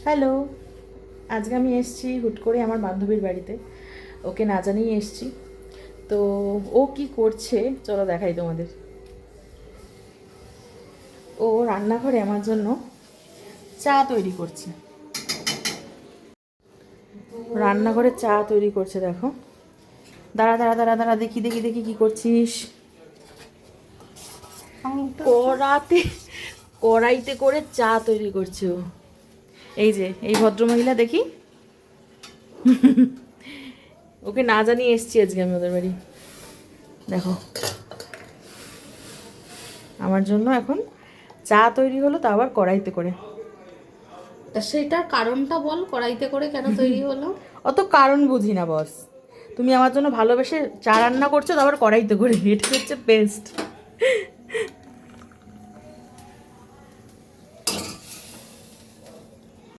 Hello, আজকে আমি এসেছি হুট করে আমার বান্ধবীর বাড়িতে। ওকে না জানিয়ে এসেছি। তো ও কি করছে চলো দেখাই তোমাদের। ও রান্নাঘরে আমার জন্য চা তৈরি করছে। রান্নাঘরে চা তৈরি করছে, দেখো। দাঁড়া দাঁড়া দাঁড়া দাঁড়া, দেখি দেখি দেখি কি করছিস। কড়াতে কড়াইতে করে চা তৈরি করছে ও। এই যে এই ভদ্রমহিলা, দেখি। ওকে না জানিয়ে এসছি আজকে আমি ওদের বাড়ি। দেখো, আমার জন্য এখন চা তৈরি হলো, তা আবার কড়াইতে করে। তা সেটার কারণটা বল, কড়াইতে করে কেন তৈরি হলো? অত কারণ বুঝি না বস। তুমি আমার জন্য ভালোবেসে চা রান্না করছো, তা আবার কড়াইতে করে, এটা হচ্ছে বেস্ট।